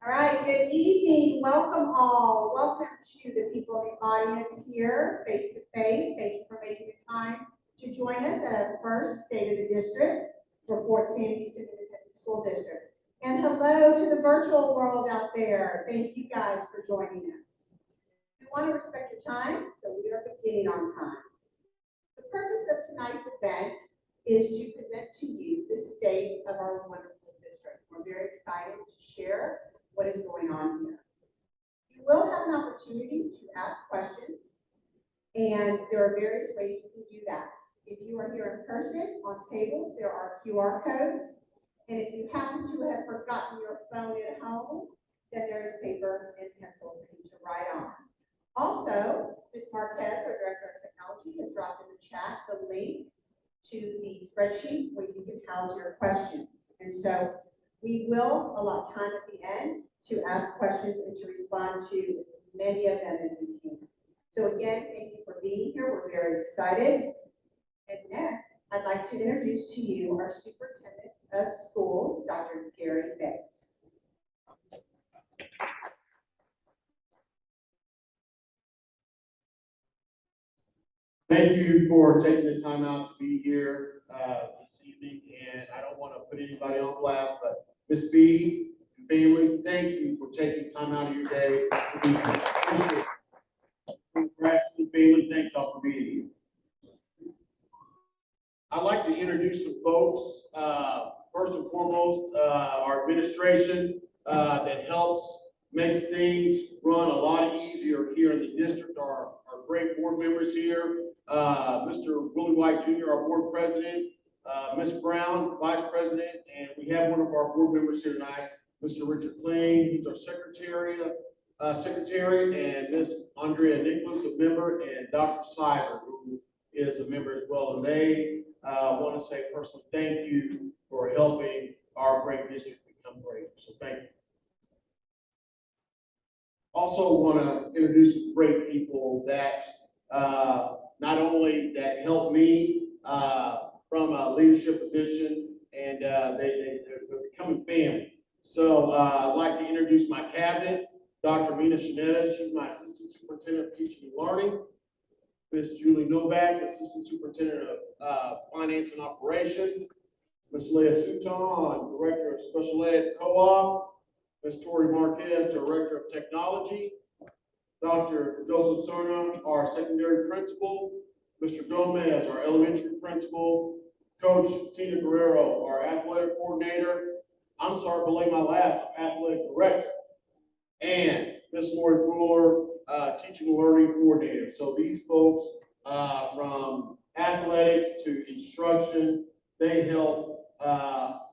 All right, good evening. Welcome all. Welcome to the people in the audience here, face to face. Thank you for making the time to join us at our first State of the District for Fort Sam Houston Independent School District. And hello to the virtual world out there. Thank you guys for joining us. We want to respect your time, so we are beginning on time. The purpose of tonight's event is to present to you the state of our wonderful district. We're very excited to share what is going on here. You will have an opportunity to ask questions, and there are various ways you can do that. If you are here in person, on tables, there are QR codes, and if you happen to have forgotten your phone at home, then there is paper and pencil for you to write on. Also, Ms. Marquez, our Director of Technology, has dropped in the chat the link to the spreadsheet where you can house your questions. And so we will allot time at the end to ask questions and to respond to as many of them as we can. So again, thank you for being here. We're very excited. And next, I'd like to introduce to you our Superintendent of Schools, Dr. Gary Bates. Thank you for taking the time out to be here this evening, and I don't want to put anybody on blast, but Ms. B and family, thank you for taking time out of your day to be here. Appreciate it. Congrats to the family, thank y'all for being here. I'd like to introduce some folks. First and foremost, our administration that helps, makes things run a lot easier here in the district. Our great board members here, Mr. Willie White Jr., our board president, Ms. Brown, vice president, and we have one of our board members here tonight, Mr. Richard Kling. He's our secretary, and Ms. Andrea Nicholas, a member, and Dr. Sizer, who is a member as well. And they want to say personally thank you for helping our great district become great. So thank you. Also want to introduce some great people that not only that helped me from a leadership position, and they're becoming family. So I'd like to introduce my cabinet, Dr. Mina Shanetta. She's my Assistant Superintendent of Teaching and Learning. Ms. Julie Novak, Assistant Superintendent of Finance and Operations. Ms. Leah Sutton, Director of Special Ed Co-op. Ms. Tori Marquez, Director of Technology. Dr. Joseph Cerna, our secondary principal. Mr. Gomez, our elementary principal. Coach Tina Guerrero, our athletic coordinator. I'm sorry, belay my last, athletic director. And Ms. Lori Fuller, teaching and learning coordinator. So these folks, from athletics to instruction, they help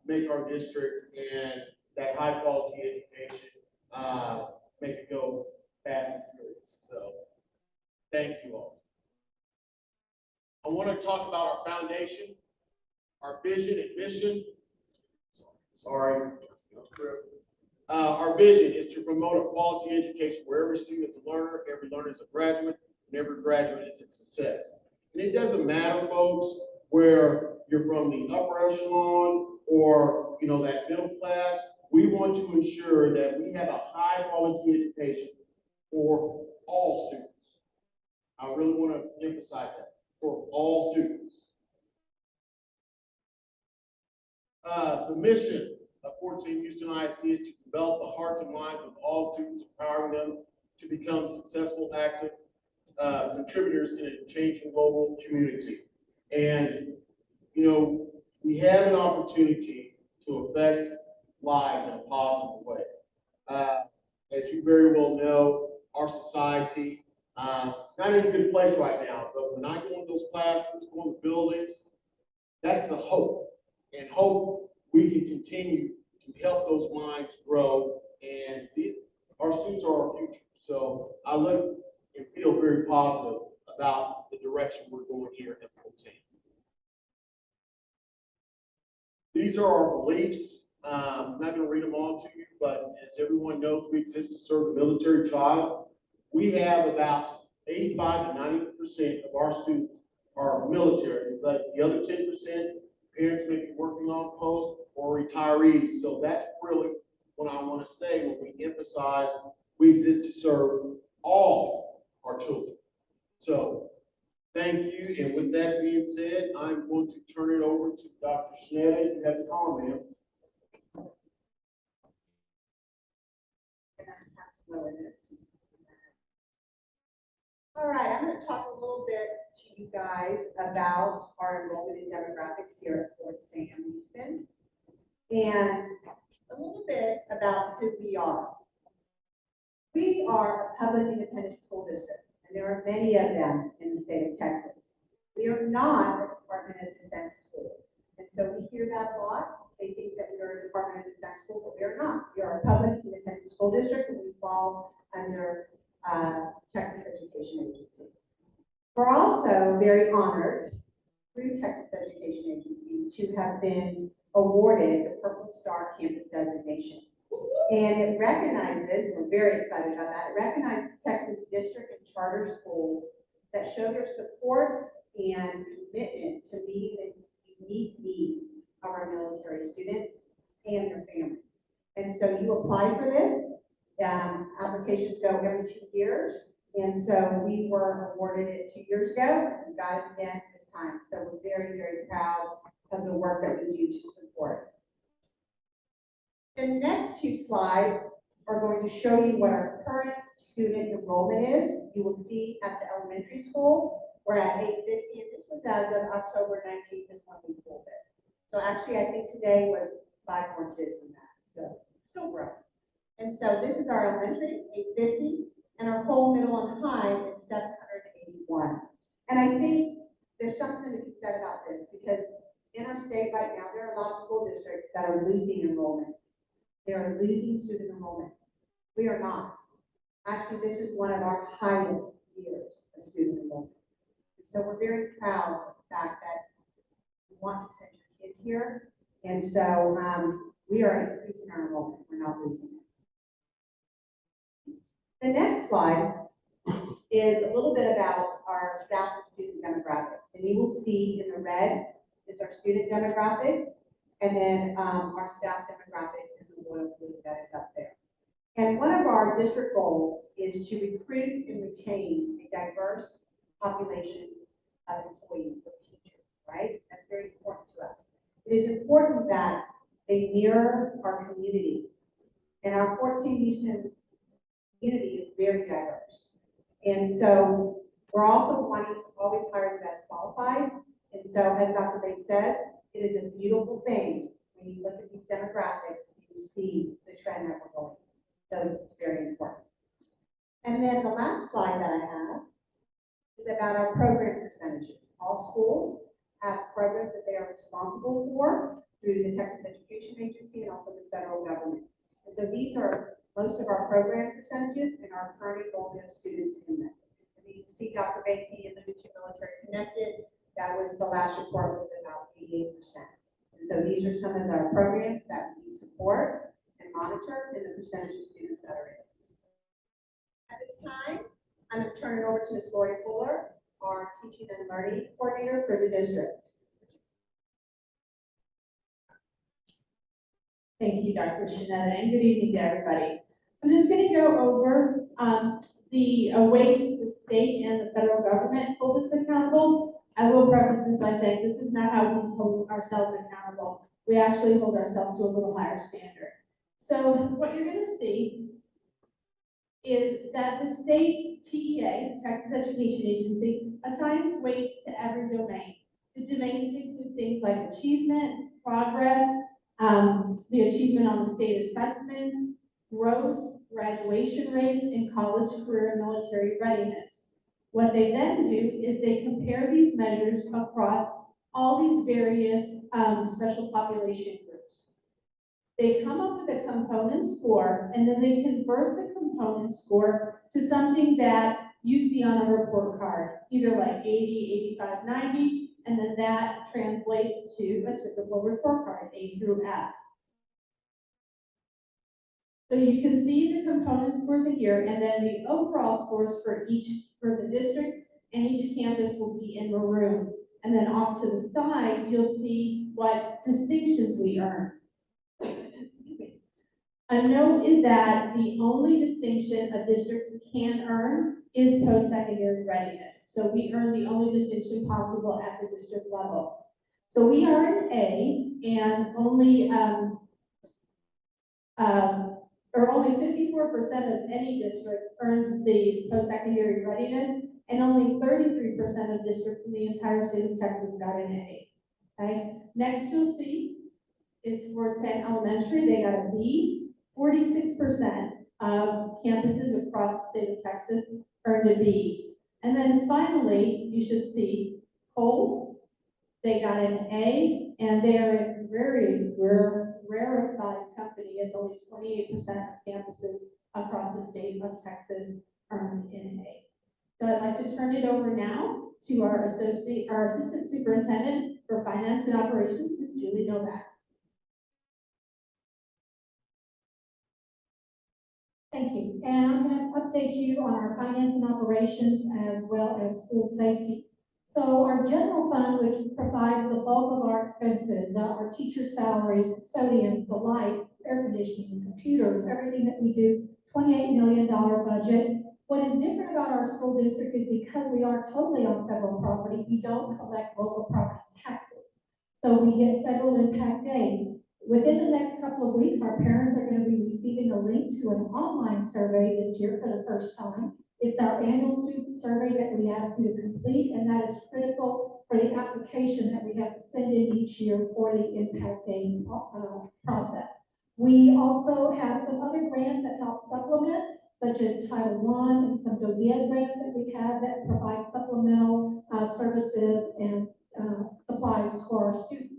make our district and that high quality education make it go fast and furious. So thank you all. I want to talk about our foundation, our vision and mission. Sorry. Our vision is to promote a quality education where every student is a learner, every learner is a graduate, and every graduate is a success. And it doesn't matter, folks, where you're from the upper echelon or that middle class. We want to ensure that we have a high quality education for all students. I really want to emphasize that, for all students. The mission of Fort Sam Houston ISD is to develop the hearts and minds of all students, empowering them to become successful, active contributors in a changing global community. And, we have an opportunity to affect lives in a positive way. As you very well know, our society is not in a good place right now, but when I go into those classrooms, go into buildings, that's the hope. And hope we can continue to help those minds grow, and our students are our future. So I look and feel very positive about the direction we're going here at Fort Sam. These are our beliefs. I'm not going to read them all to you, but as everyone knows, we exist to serve the military child. We have about 85 to 90% of our students are military, but the other 10%, parents may be working on post or retirees. So that's really what I want to say when we emphasize we exist to serve all our children. So thank you. And with that being said, I'm going to turn it over to Dr. Schneider. If you have the call, ma'am. All right, I'm going to talk a little bit to you guys about our enrollment and demographics here at Fort Sam Houston, and a little bit about who we are. We are a public independent school district, and there are many of them in the state of Texas. We are not a Department of Defense school, and so we hear that a lot. They think that we are a Department of Defense school, but we are not. We are a public independent school district, and we fall under Texas Education Agency. We're also very honored through Texas Education Agency to have been awarded the Purple Star Campus designation. And it recognizes, we're very excited about that, it recognizes Texas district and charter schools that show their support and commitment to meeting the unique needs of our military students and their families. And so you apply for this. Applications go every 2 years. And so we were awarded it 2 years ago. We got it again this time. So we're very, very proud of the work that we do to support. The next 2 slides are going to show you what our current student enrollment is. You will see at the elementary school, we're at 850, and this was as of October 19th is when we pulled it. So actually, I think today was 5 more kids than that. So still growing. And so this is our elementary, 850, and our whole middle and high is 781. And I think there's something to be said about this, because in our state right now, there are a lot of school districts that are losing enrollment. They are losing student enrollment. We are not. Actually, this is one of our highest years of student enrollment. So we're very proud of the fact that we want to send your kids here. And so we are increasing our enrollment. We're not losing it. The next slide is a little bit about our staff and student demographics. And you will see in the red is our student demographics, and then our staff demographics in the royal blue that is up there. And one of our district goals is to recruit and retain a diverse population of employees, of teachers, right? That's very important to us. It is important that they mirror our community. And our Fort Sam Houston community is very diverse. And so we're also wanting to always hire the best qualified. And so as Dr. Bates says, it is a beautiful thing when you look at these demographics and you see the trend that we're going. So it's very important. And then the last slide that I have is about our program percentages. All schools have programs that they are responsible for through the Texas Education Agency and also the federal government. And so these are most of our program percentages and our current enrollment of students in them. And you can see Dr. Bates alluded to Military Connected. That was the last report was about 88%. And so these are some of our programs that we support and monitor and the percentage of students that are in it. At this time, I'm going to turn it over to Ms. Lori Fuller, our teaching and learning coordinator for the district. Thank you, Dr. Shanetta, and good evening to everybody. I'm just going to go over the ways the state and the federal government hold us accountable. I will preface this by saying this is not how we hold ourselves accountable. We actually hold ourselves to a little higher standard. So what you're going to see is that the state TEA, Texas Education Agency, assigns weights to every domain. The domains include things like achievement, progress, the achievement on the state assessments, growth, graduation rates, and college, career, and military readiness. What they then do is they compare these measures across all these various special population groups. They come up with a component score, and then they convert the component score to something that you see on a report card, either like 80, 85, 90, and then that translates to a typical report card, A through F. So you can see the component scores in here, and then the overall scores for the district and each campus will be in maroon. And then off to the side, you'll see what distinctions we earn. A note is that the only distinction a district can earn is post-secondary readiness. So we earn the only distinction possible at the district level. So we are an A, and only 54% of any districts earned the post-secondary readiness, and only 33% of districts in the entire state of Texas got an A. Okay. Next, you'll see is Fort Sam Elementary. They got a B. 46% of campuses across the state of Texas earned a B. And then finally, you should see Cole. They got an A, and they are a very rarefied company, as only 28% of campuses across the state of Texas earned an A. So I'd like to turn it over now to our Assistant Superintendent for Finance and Operations, Ms. Julie Novak. Thank you. And I'm going to update you on our finance and operations as well as school safety. So our general fund, which provides the bulk of our expenses, our teacher salaries, custodians, the lights, air conditioning, computers, everything that we do, $28 million budget. What is different about our school district is because we are totally on federal property, we don't collect local property taxes. So we get federal impact aid. Within the next couple of weeks, our parents are going to be receiving a link to an online survey this year for the first time. It's our annual student survey that we ask you to complete, and that is critical for the application that we have to send in each year for the impact aid process. We also have some other grants that help supplement, such as Title I and some DODEA grants that we have that provide supplemental services and supplies for our students.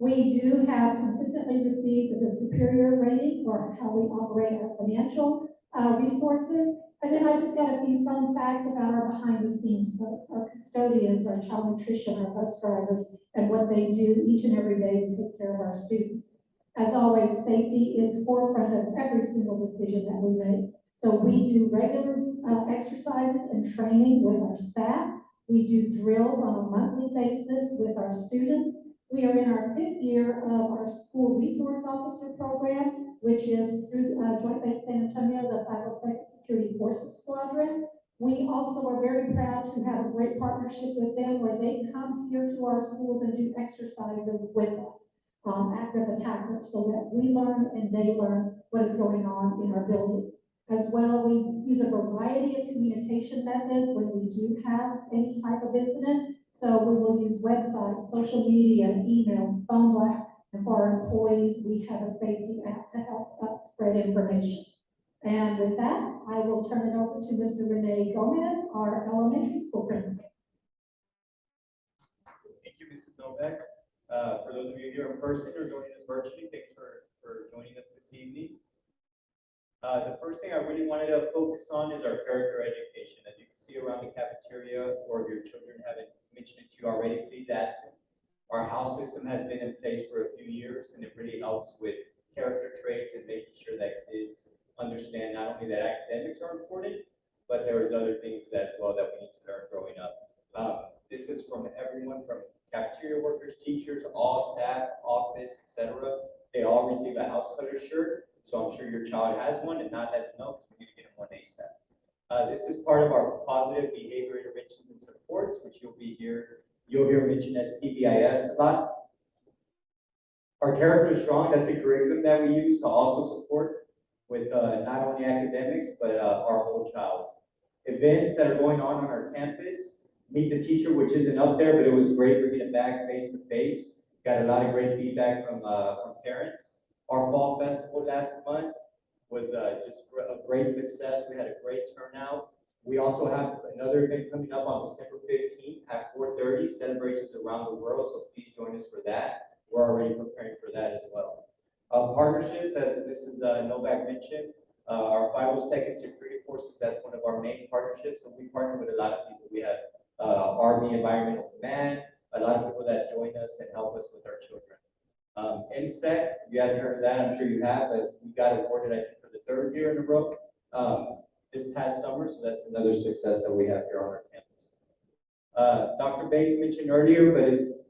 We do have consistently received the superior rating for how we operate our financial resources. And then I just got a few fun facts about our behind the scenes folks, our custodians, our child nutrition, our bus drivers, and what they do each and every day to take care of our students. As always, safety is forefront of every single decision that we make. So we do regular exercises and training with our staff. We do drills on a monthly basis with our students. We are in our 5th year of our school resource officer program, which is through Joint Base San Antonio, the 502nd Security Forces Squadron. We also are very proud to have a great partnership with them where they come here to our schools and do exercises with us, active attackers, so that we learn and they learn what is going on in our buildings. As well, we use a variety of communication methods when we do have any type of incident. So we will use websites, social media, emails, phone blasts, and for our employees, we have a safety app to help us spread information. And with that, I will turn it over to Mr. Rene Gomez, our elementary school principal. Thank you, Mrs. Novak. For those of you here in person or joining us virtually, thanks for joining us this evening. The first thing I really wanted to focus on is our character education. As you can see around the cafeteria, or if your children haven't mentioned it to you already, please ask them. Our house system has been in place for a few years, and it really helps with character traits and making sure that kids understand not only that academics are important, but there's other things as well that we need to learn growing up. This is from everyone, from cafeteria workers, teachers, all staff, office, etc. They all receive a house cutter shirt. So I'm sure your child has one, and not that to know, because we need to get them one ASAP. This is part of our positive behavior interventions and supports, which you'll hear mentioned as PBIS a lot. Our Character Strong, that's a curriculum that we use to also support with not only academics, but our whole child. Events that are going on our campus, Meet the Teacher, which isn't up there, but it was great bringing it back face to face. Got a lot of great feedback from parents. Our fall festival last month was just a great success. We had a great turnout. We also have another event coming up on December 15th at 4:30, celebrations around the world, so please join us for that. We're already preparing for that as well. Partnerships, as Mrs. Novak mentioned, our 502nd Security Forces, that's one of our main partnerships, so we partner with a lot of people. We have Army Environmental Command, a lot of people that join us and help us with our children. MSEC, if you haven't heard of that, I'm sure you have, but we got awarded, I think, for the 3rd year in a row this past summer, so that's another success that we have here on our campus. Dr. Bates mentioned earlier, but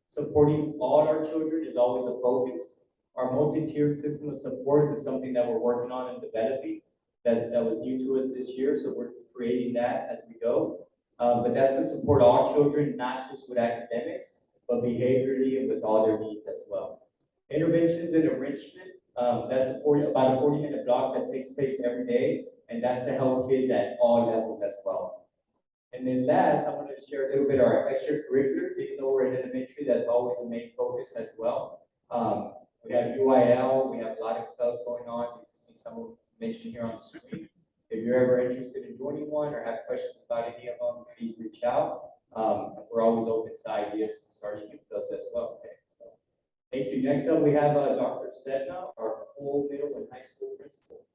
supporting all our children is always a focus. Our multi-tiered system of supports is something that we're working on and developing that was new to us this year, so we're creating that as we go. But that's to support all children, not just with academics, but behaviorally and with all their needs as well. Interventions and enrichment, that's about a 40-minute block that takes place every day, and that's to help kids at all levels as well. And then last, I wanted to share a little bit of our extracurriculars, even though we're in elementary, that's always the main focus as well. We have UIL, we have a lot of clubs going on. You can see some of them mentioned here on the screen. If you're ever interested in joining one or have questions about any of them, please reach out. We're always open to ideas starting new clubs as well. Okay, so, thank you. Next up, we have Dr. Sedna, our whole middle and high school principal.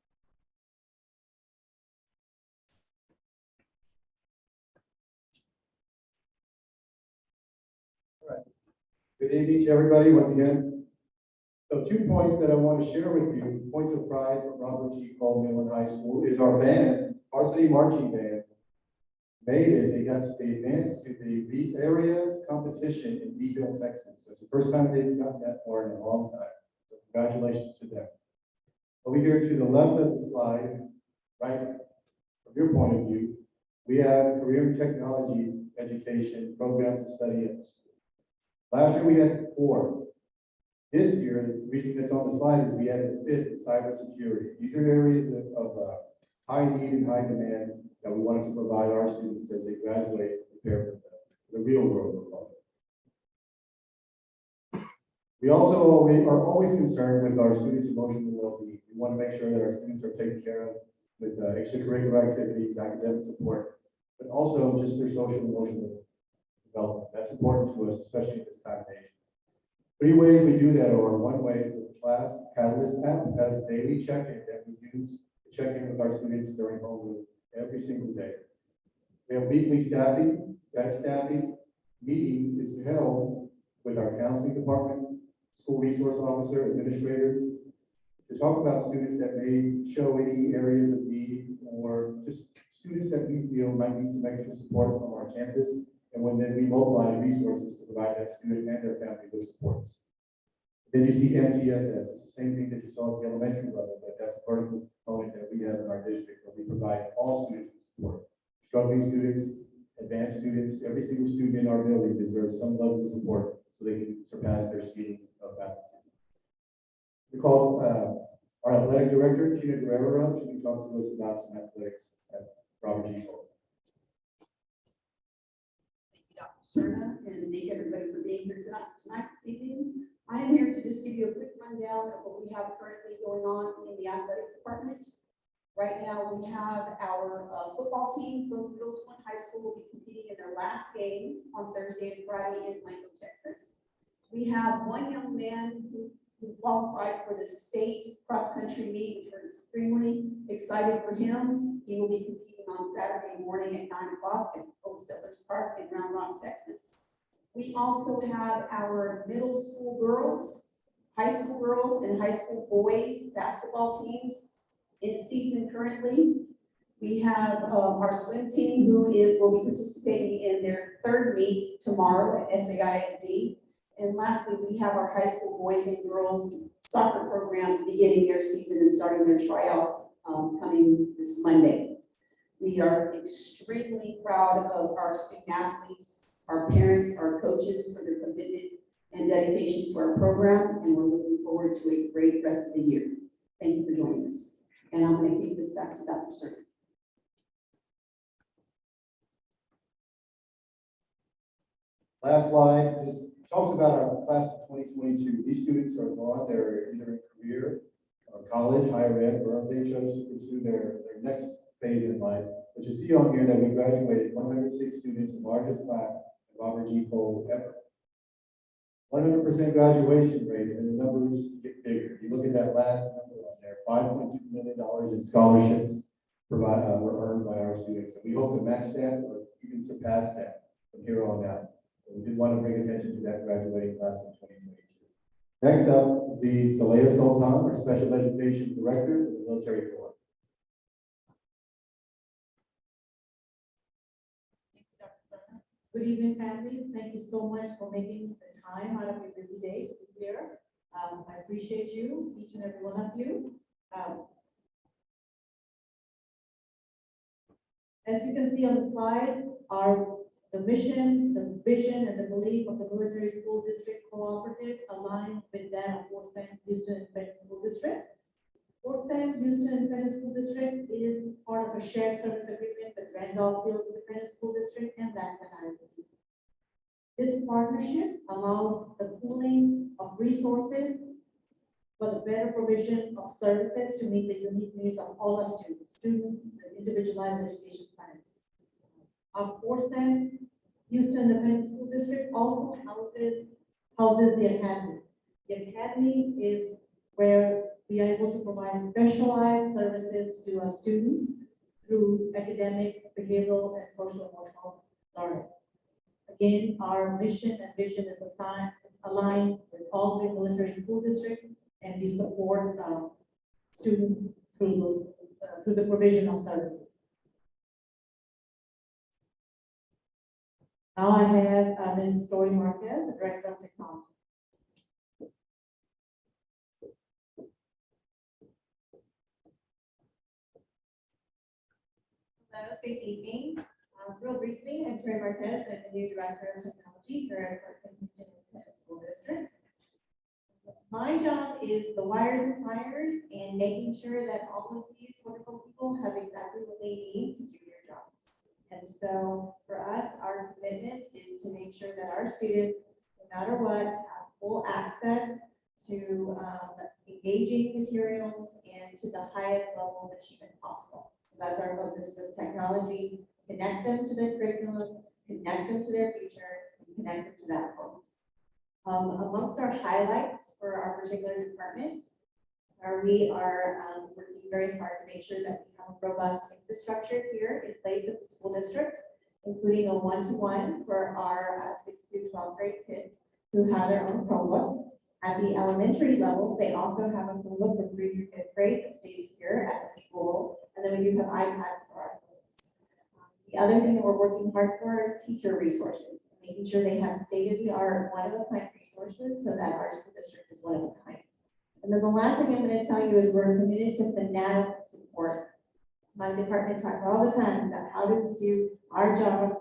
Good evening to everybody once again. So 2 points that I want to share with you, points of pride from Robert G. Cole Middle High School is our band, varsity marching band, made it. They advanced to the area competition in Beeville, Texas. So it's the first time they've gotten that far in a long time. So congratulations to them. Over here to the left of the slide, right from your point of view, we have career technology education programs to study at the school. Last year we had 4. This year, the reason it's on the slide is we had a 5th in cybersecurity. These are areas of high need and high demand that we wanted to provide our students as they graduate and prepare for the real world of college. We also are always concerned with our students' emotional well-being. We want to make sure that our students are taken care of with extracurricular activities, academic support, but also just their social and emotional development. That's important to us, especially in this time and age. 3 ways we do that are: one way is with the Class Catalyst app. That's a daily check-in that we use to check in with our students during homeroom every single day. We have weekly staffing. That staffing meeting is held with our counseling department, school resource officer, administrators, to talk about students that may show any areas of need or just students that we feel might need some extra support from our campus. And when then we mobilize resources to provide that student and their family with supports. Then you see MTSS. It's the same thing that you saw at the elementary level, but that's a vertical component that we have in our district, where we provide all students with support. Struggling students, advanced students, every single student in our building deserves some level of support so they can surpass their ceiling of aptitude. We call our athletic director, Gina Guerrero. She can talk to us about some athletics at Robert G. Cole. Serna, and thank everybody for being here tonight, this evening. I am here to just give you a quick rundown of what we have currently going on in the athletic department. Right now, we have our football teams, both middle school and high school, will be competing in their last game on Thursday and Friday in Waco, Texas. We have one young man who qualified for the state cross-country meet, which we're extremely excited for him. He will be competing on Saturday morning at 9 o'clock at Old Settlers Park in Round Rock, Texas. We also have our middle school girls, high school girls, and high school boys basketball teams in season currently. We have our swim team who will be participating in their 3rd meet tomorrow at SAISD. And lastly, we have our high school boys and girls soccer programs beginning their season and starting their tryouts coming this Monday. We are extremely proud of our student athletes, our parents, our coaches for their commitment and dedication to our program, and we're looking forward to a great rest of the year. Thank you for joining us. And I'm going to give this back to Dr. Serna. Last slide just talks about our class of 2022. These students are gone. They're either in career or college, higher ed, or they chose to pursue their next phase in life. But you see on here that we graduated 106 students, the largest class at Robert G. Cole ever. 100% graduation rate, and the numbers get bigger. You look at that last number on there, $5.2 million in scholarships were earned by our students. And we hope to match that or even surpass that from here on out. So we did want to bring attention to that graduating class of 2022. Next up will be Zalea Sultan, our Special Education Director for the Military Corps. Good evening, families. Thank you so much for making the time out of your busy day to be here. I appreciate you, each and every one of you. As you can see on the slide, the mission, the vision, and the belief of the Military School District Cooperative aligns with that of Fort Sam Houston Independent School District. Fort Sam Houston Independent School District is part of a shared service agreement with Randolph Field Independent School District and Lackland ISD. This partnership allows the pooling of resources for the better provision of services to meet the unique needs of all our students with individualized education plan. Our Fort Sam Houston Independent School District also houses the academy. The academy is where we are able to provide specialized services to our students through academic, behavioral, and social emotional learning. Again, our mission and vision is aligned with all three military school districts, and we support students through the provision of services. Now I have Ms. Story Marquez, the Director of Technology. Hello, good evening. Real briefly, I'm Tori Marquez. I'm the new Director of Technology here at Fort Sam Houston Independent School District. My job is the wires and wires and making sure that all of these wonderful people have exactly what they need to do their jobs. And so for us, our commitment is to make sure that our students, no matter what, have full access to engaging materials and to the highest level of achievement possible. So that's our focus with technology: connect them to their curriculum, connect them to their future, and connect them to that world. Amongst our highlights for our particular department, we are working very hard to make sure that we have a robust infrastructure here in place at the school district, including a one-to-one for our 6th through 12th grade kids who have their own Chromebook. At the elementary level, they also have a Chromebook from 3rd through 5th grade that stays here at the school, and then we do have iPads for our kids. The other thing that we're working hard for is teacher resources, making sure they have state-of-the-art, one-of-a-kind resources so that our school district is one of a kind. And then the last thing I'm going to tell you is we're committed to fanatical support. My department talks all the time about how do we do our jobs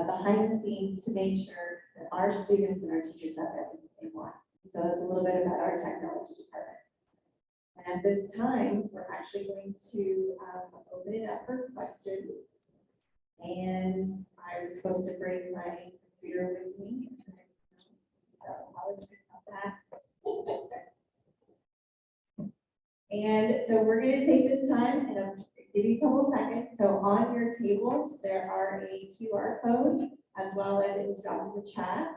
behind the scenes to make sure that our students and our teachers have everything they want. So that's a little bit about our technology department. And at this time, we're actually going to open it up for questions. And I was supposed to bring my computer with me. So apologize about that. And so we're going to take this time and I'll give you a couple seconds. So on your tables, there are a QR code as well as it was dropped in the chat.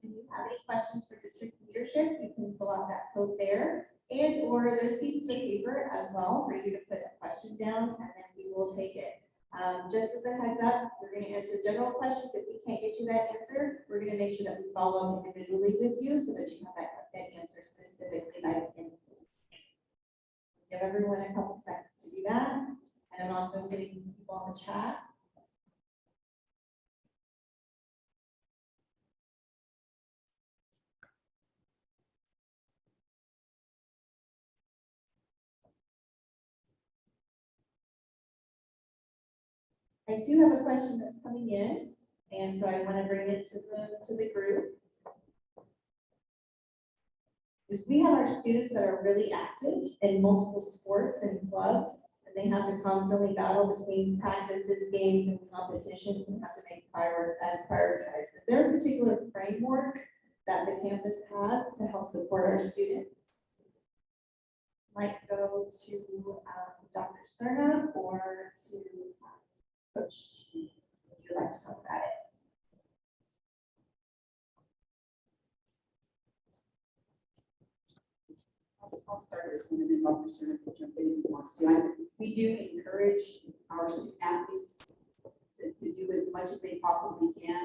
If you have any questions for district leadership, you can fill out that code there. And or there's pieces of paper as well for you to put a question down, and then we will take it. Just as a heads up, we're going to answer general questions. If we can't get you that answer, we're going to make sure that we follow individually with you so that you have that answer specifically by the end. Give everyone a couple seconds to do that. And I'm also getting people on the chat. I do have a question that's coming in, and so I want to bring it to the group. Is we have our students that are really active in multiple sports and clubs, and they have to constantly battle between practices, games, and competitions, and have to make prioritize. Is there a particular framework that the campus has to help support our students? Might go to Dr. Cerna or to Coach, would you like to talk about it? I'll start this one and then Dr. Cerna will jump in if he wants to. We do encourage our student athletes to do as much as they possibly can.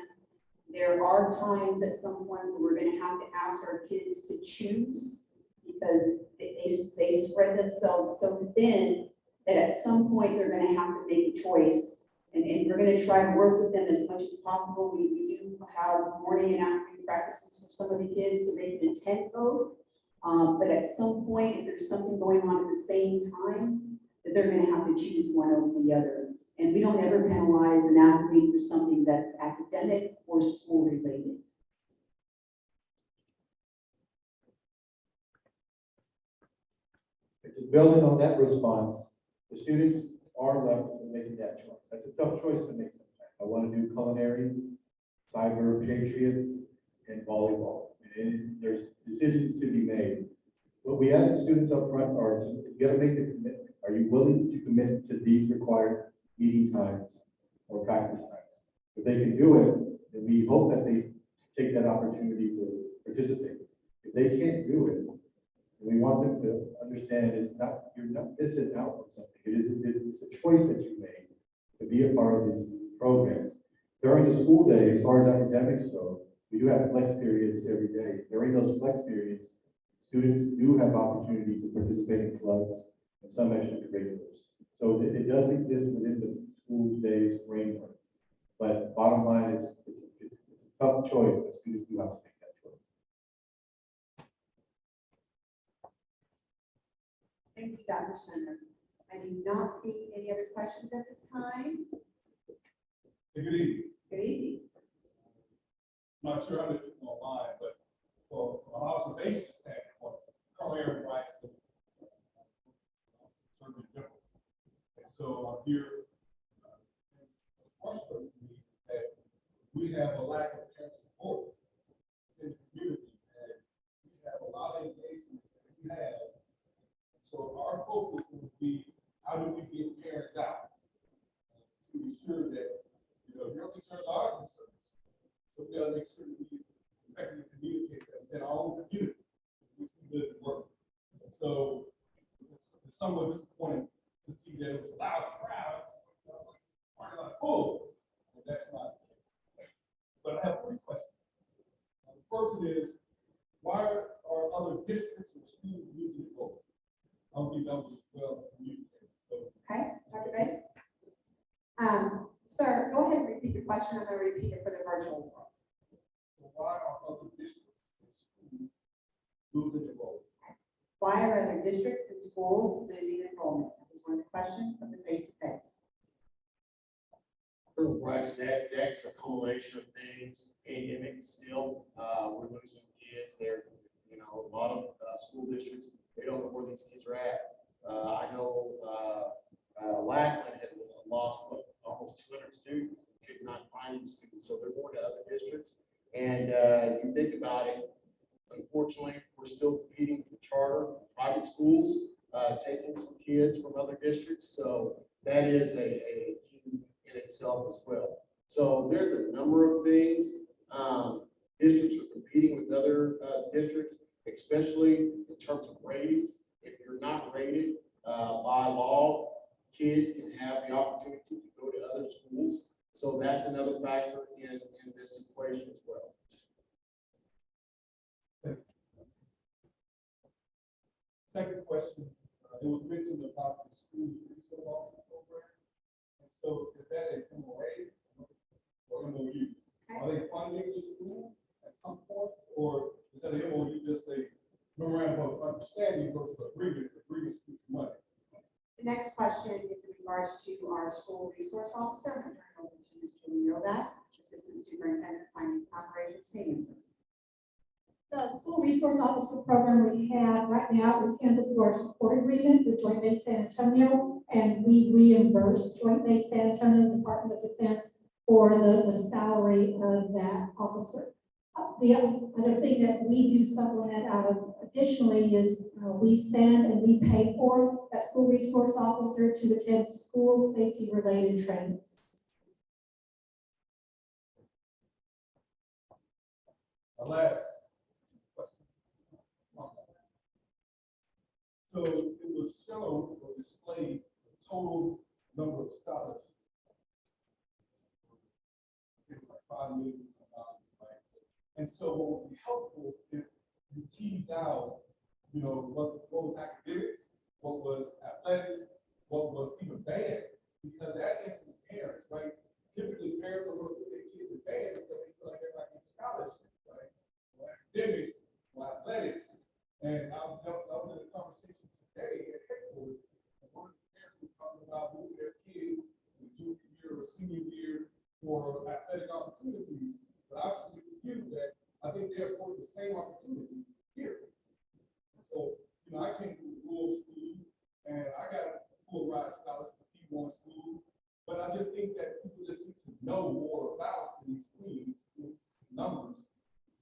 There are times at some point where we're going to have to ask our kids to choose because they spread themselves so thin that at some point they're going to have to make a choice. And we're going to try to work with them as much as possible. We do have morning and afternoon practices for some of the kids so they can attend both. But at some point, if there's something going on at the same time, that they're gonna have to choose one over the other. And we don't ever penalize an athlete for something that's academic or school related. Just building on that response, the students are left with making that choice. That's a tough choice to make sometimes. I want to do culinary, cyber, patriots, and volleyball. And there's decisions to be made. What we ask the students up front are, you got to make the commitment. Are you willing to commit to these required meeting times or practice times? If they can do it, then we hope that they take that opportunity to participate. If they can't do it, we want them to understand you're not missing out on something. It's a choice that you made to be a part of these programs. During the school day, as far as academics go, we do have flex periods every day. During those flex periods, students do have opportunity to participate in clubs and some extracurriculars. So it does exist within the school day's framework. But bottom line is, it's a tough choice, but students do have to make that choice. Thank you, Dr. Center. I do not see any other questions at this time. Good evening. Good evening. I'm not sure how to do it online, but from an observation standpoint, culinary rights is certainly different. And so I'm here, frustrates me that we have a lack of parent support in the community, and we have a lot of engagement that we have. So our focus would be, how do we get parents out to ensure that, your concerns are concerns. So we gotta make sure that we effectively communicate that within our own community, which we live and work. And so it's somewhat disappointing to see that it was a loud crowd, parking lot full, and that's not the case. But I have 3 questions. The first one is, why are other districts or schools using it for? I don't think that was well communicated. So Okay, Dr. Bates? Sir, go ahead and repeat your question. I'm going to repeat it for the virtual world. why are other districts and schools losing enrollment? Why are other districts and schools losing enrollment? That was one of the questions of the face-to-face. Bryce, that's a culmination of things, pandemic still, we're losing kids there, a lot of, school districts, they don't know where these kids are at. I know, Lackland had lost, almost 200 students, could not find these students, so they're going to other districts. And, if you think about it, unfortunately, we're still competing for charter, private schools, taking some kids from other districts, so that is a key in itself as well. So there's a number of things. Districts are competing with other districts, especially in terms of ratings. If you're not rated by law, kids can have the opportunity to go to other schools. So that's another factor in this equation as well. Second question, it was mentioned about the school resource officer program. And so is that a MOA or MOU? Are they funding the school at some point, or is that a MOU, just a memorandum of understanding versus agreement speaks money? The next question is in regards to our school resource officer. I'm going to turn it over to Ms. Julie Novak, Assistant Superintendent of Finance and Operations. Answer. The school resource officer program we have right now is handled through our support agreement with Joint Base San Antonio, and we reimburse Joint Base San Antonio Department of Defense for the salary of that officer. The other thing that we do supplement out of additionally is we send and we pay for that school resource officer to attend school safety related trainings. The last question. So it was shown or displayed the total number of scholars. Like 5 million. Right? And so what would be helpful if you tease out, what was academics, what was athletics, what was even band, because that influences parents, right? Typically, parents are going to put their kids in band because they feel like they're not getting scholarships, right? Or academics, or athletics, and I senior year for athletic opportunities, but I've seen you that I think they afford the same opportunity here. So, you know, I came from a rural school and I got a full ride scholarship to P1 school, but I just think that people just need to know more about these things, these numbers,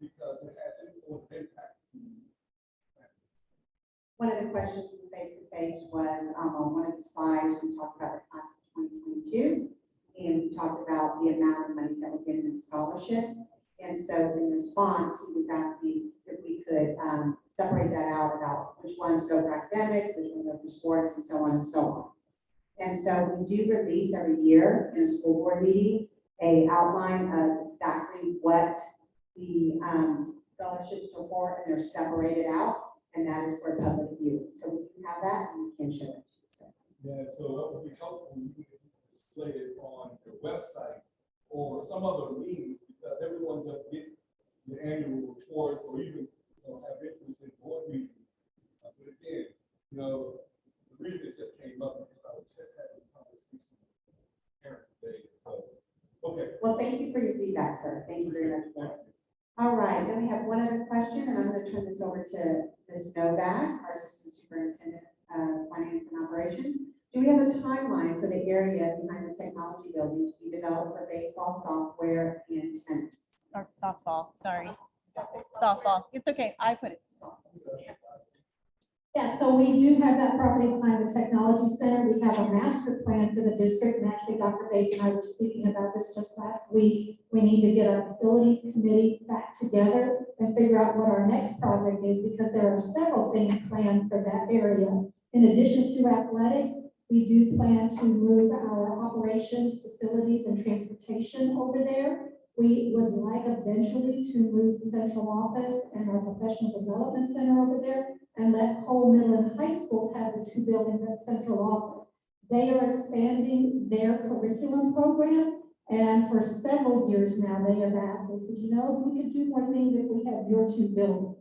because it has influence impact to One of the questions in face-to-face was, on one of the slides, we talked about the class of 2022, and we talked about the amount of money that we're getting in scholarships. And so in response, he was asking if we could, separate that out about which ones go for academics, which ones go for sports, and so on and so on. And so we do release every year in a school board meeting, a outline of exactly what the, scholarships are for, and they're separated out. And that is for public view. So we can have that and we can show it to you. Yeah, so that would be helpful, you can display it on your website or some other means, because everyone doesn't get the annual reports or even, you know, have interest in board meetings. But again, you know, the reason it just came up because I was just having a conversation with parents today, so, okay. Well, thank you for your feedback, sir. Thank you very much for it. All right, then we have one other question, and I'm going to turn this over to Ms. Novak, our Assistant Superintendent of Finance and Operations. Do we have a timeline for the area behind the technology building to be developed for baseball, software, and tennis? Or softball, sorry. Softball. It's okay. I put it. Yeah, so we do have that property behind the technology center. We have a master plan for the district, and actually Dr. Bates and I were speaking about this just last week. We need to get our facilities committee back together and figure out what our next project is, because there are several things planned for that area. In addition to athletics, we do plan to move our operations, facilities, and transportation over there. We would like eventually to move central office and our professional development center over there, and let Cole Middle and High School have the two buildings at central office. They are expanding their curriculum programs, and for several years now, they have asked, they said, you know, we could do more things if we had your two buildings.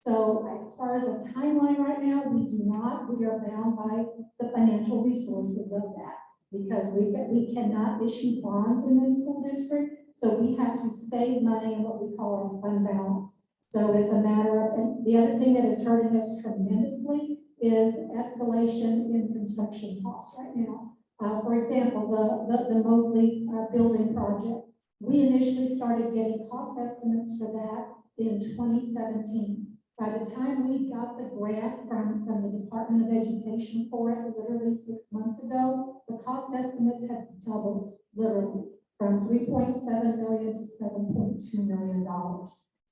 So as far as a timeline right now, we do not, we are bound by the financial resources of that, because we cannot issue bonds in this school district, so we have to save money in what we call our fund balance. So it's a matter of, and the other thing that is hurting us tremendously is escalation in construction costs right now. For example, the Mosley building project, we initially started getting cost estimates for that in 2017. By the time we got the grant from the Department of Education for it, literally 6 months ago, the cost estimates have doubled, literally, from $3.7 million to $7.2 million.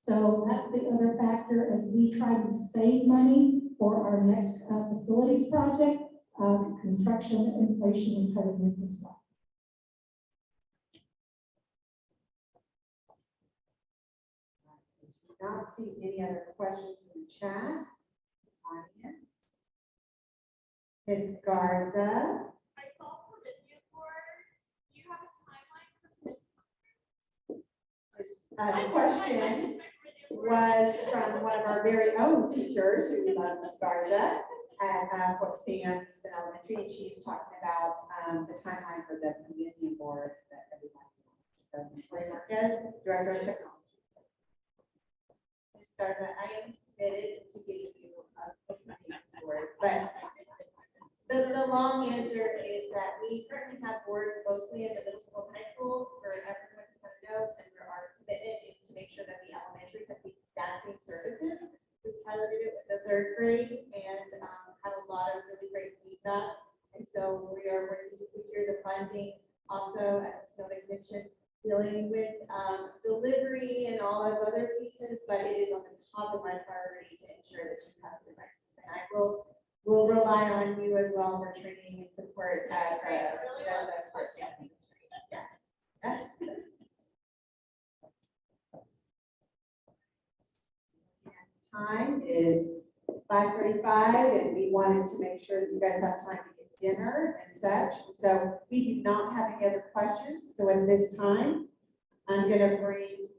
So that's the other factor as we try to save money for our next facilities project. Construction inflation is hurting us as well. I do not see any other questions in the chat. Audience. Ms. Garza. I saw for video boards. Do you have a timeline for The question was from one of our very own teachers, who we love, Ms. Garza, at Fort Sam Houston Elementary, and she's talking about the timeline for the community boards that everyone wants. So, Ms. Ray Marquez, Director of Technology. Ms. Garza, I am committed to giving you a community board, but the long answer is that we currently have boards mostly in the middle school and high school for everyone who kind of knows, and where our commitment is to make sure that the elementary has these staffing services. We piloted it with the third grade and had a lot of really great feedback. And so we are working to secure the funding. Also, as Ms. mentioned, dealing with delivery and all those other pieces, but it is on the top of my priority to ensure that you have the right. And I will rely on you as well for training and support at the parts. Yeah. Time is 5:35, and we wanted to make sure that you guys have time to get dinner and such. So we do not have any other questions. So at this time, I'm going to bring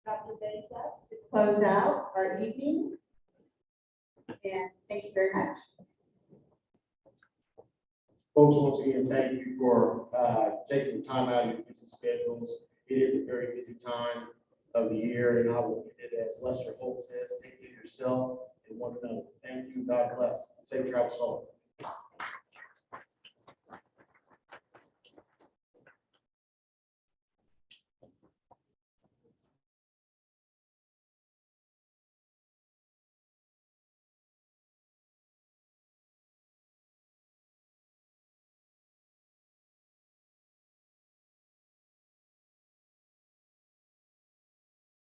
Dr. Bates up to close out our evening. And thank you very much. Folks, once again, thank you for taking the time out of your busy schedules. It is a very busy time of the year, and I will end it as Lester Holt says, take care of yourself and one another. Thank you. God bless. Safe travels home.